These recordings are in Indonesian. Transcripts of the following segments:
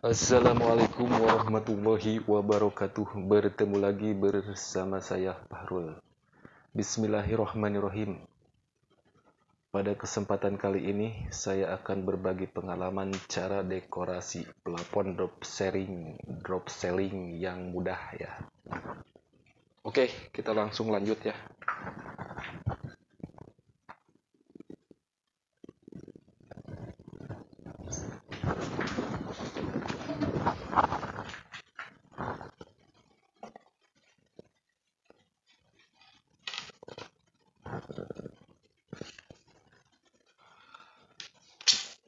Assalamualaikum warahmatullahi wabarakatuh. Bertemu lagi bersama saya Fahrul. Bismillahirrahmanirrahim. Pada kesempatan kali ini saya akan berbagi pengalaman cara dekorasi plafon drop selling yang mudah ya. Oke, kita langsung lanjut ya.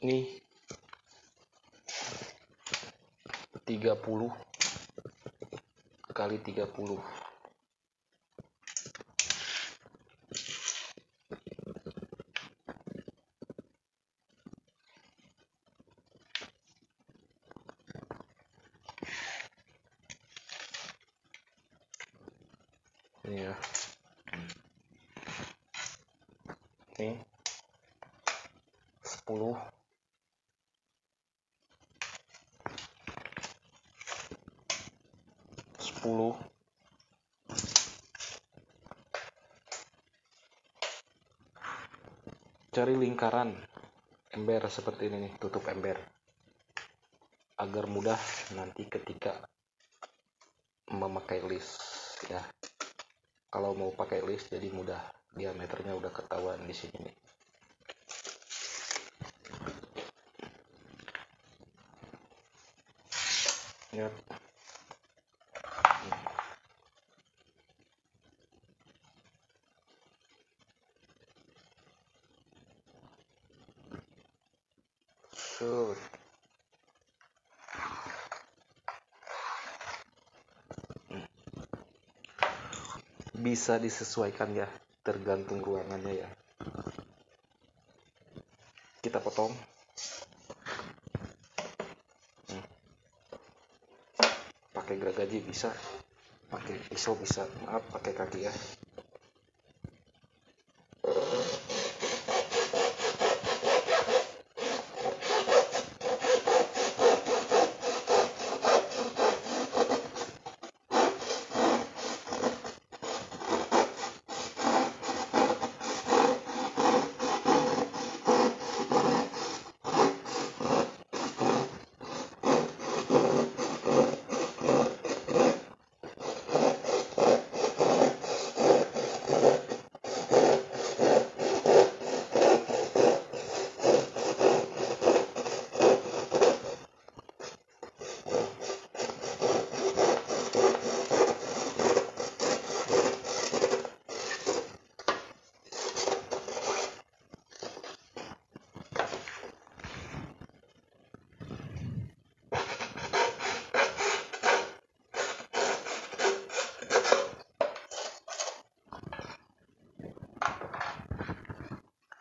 Ini 30 kali 30. Ini ya. Ini 10 10 cari lingkaran ember seperti ini nih, tutup ember agar mudah nanti ketika memakai list ya. Kalau mau pakai list jadi mudah, diameternya udah ketahuan di sini nih. Ya. Shoot. Bisa disesuaikan ya, tergantung ruangannya ya. Kita potong. Pakai gergaji bisa, pakai pisau bisa, maaf pakai kaki ya.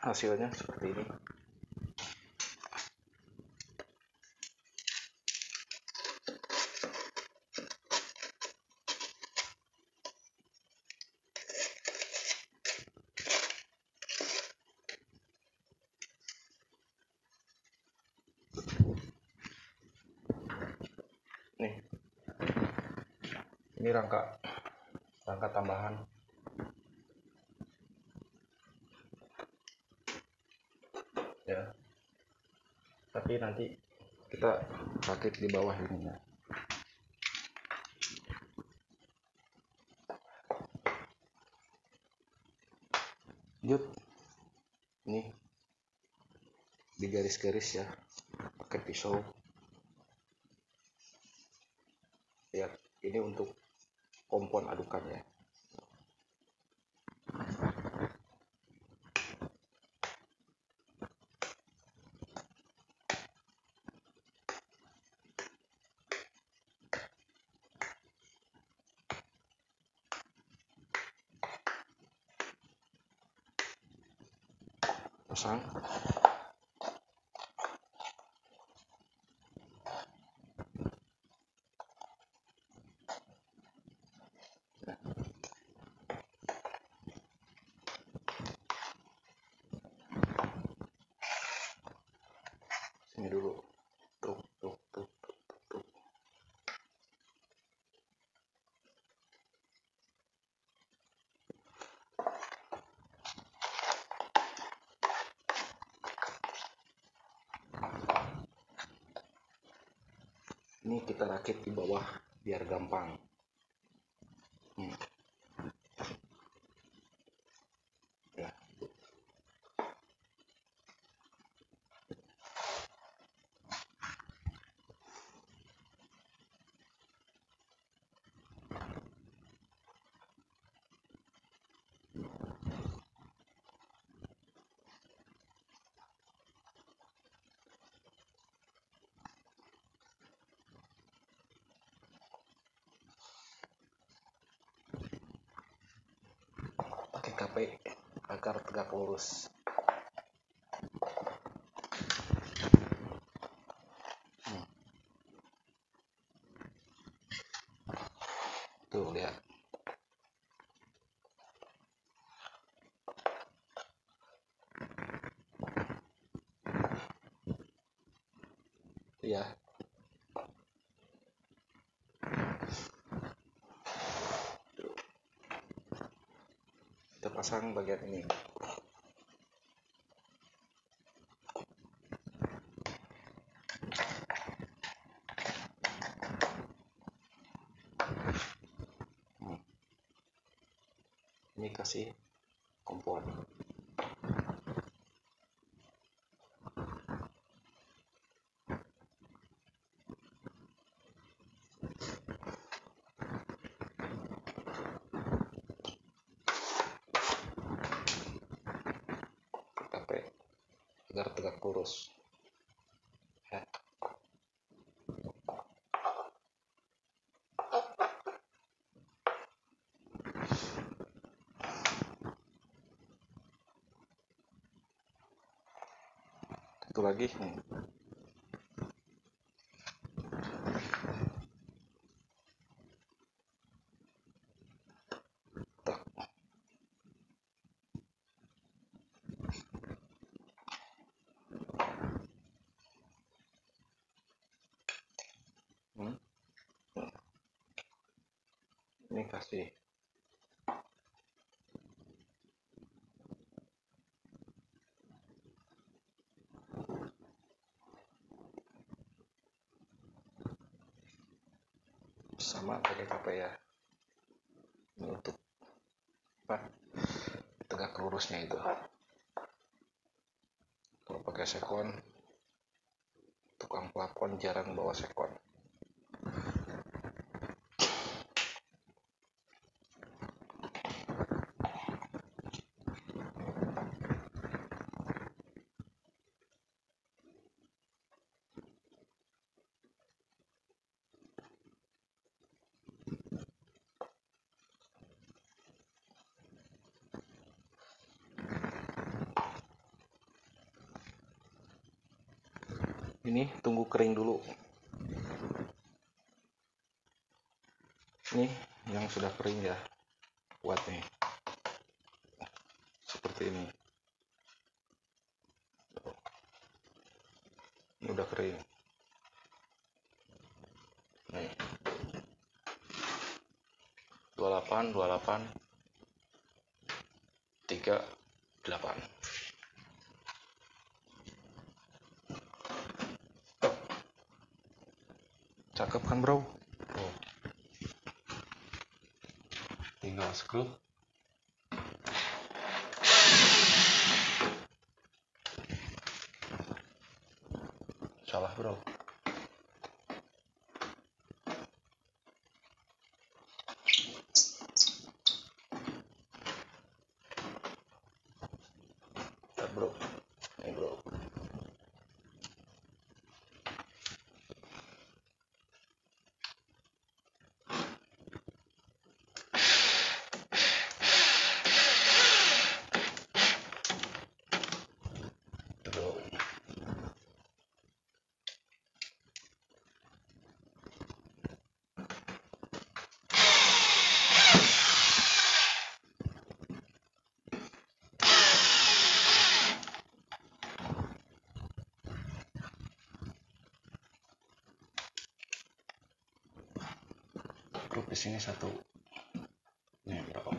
Hasilnya seperti ini. Nih, ini rangka tambahan. Ya, tapi nanti kita rakit di bawah ini ya. Lanjut, nih di garis-garis ya, pakai pisau ya. Ini untuk kompon adukan ya. Pasang. Ini dulu. Tuh. Ini kita rakit di bawah biar gampang. Ya. Pakai KP agar tegak lurus. Tuh lihat. Ya. Kita pasang bagian ini. Ini kasih kompor. Agar tegak lurus. Ya. Satu lagi. Ini kasih sama pakai KP ya. Ini untuk tegak lurusnya itu. Kalau pakai sekon, tukang plafon jarang bawa sekon. Ini tunggu kering dulu. Ini yang sudah kering ya, buat nih seperti ini. Ini udah kering. Nih 28 38. Cakep kan bro? Oh. Tinggal screw. Salah bro. Bro, ini bro. Grup di sini satu. Ini berapa?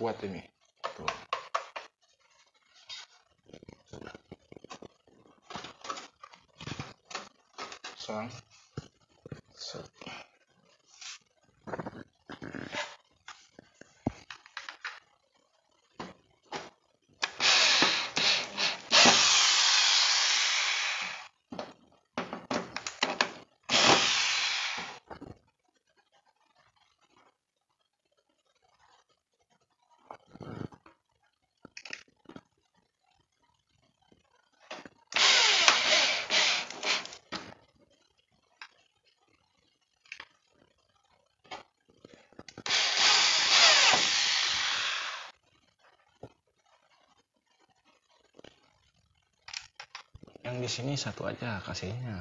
kuat ini. Tuh. Sang. Set. Yang di sini satu aja kasihnya.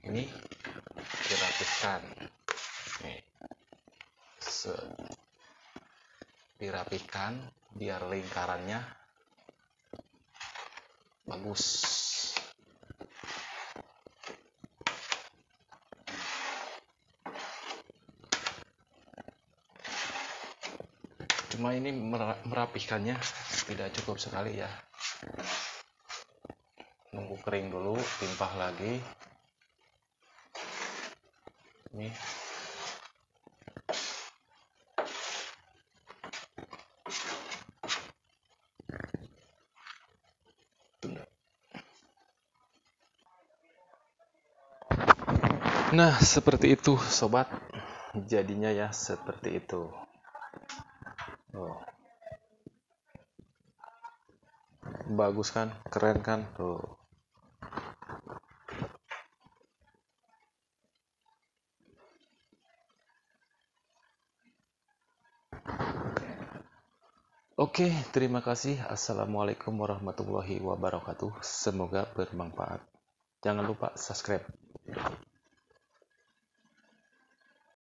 Ini dirapikan. Nih. Dirapikan biar lingkarannya bagus. Cuma ini merapikannya tidak cukup sekali ya. Nunggu kering dulu, timpah lagi. Nih. Nah, seperti itu sobat. Jadinya ya seperti itu. Oh. Bagus kan? Keren kan? Tuh. Oke, terima kasih. Assalamualaikum warahmatullahi wabarakatuh. Semoga bermanfaat. Jangan lupa subscribe.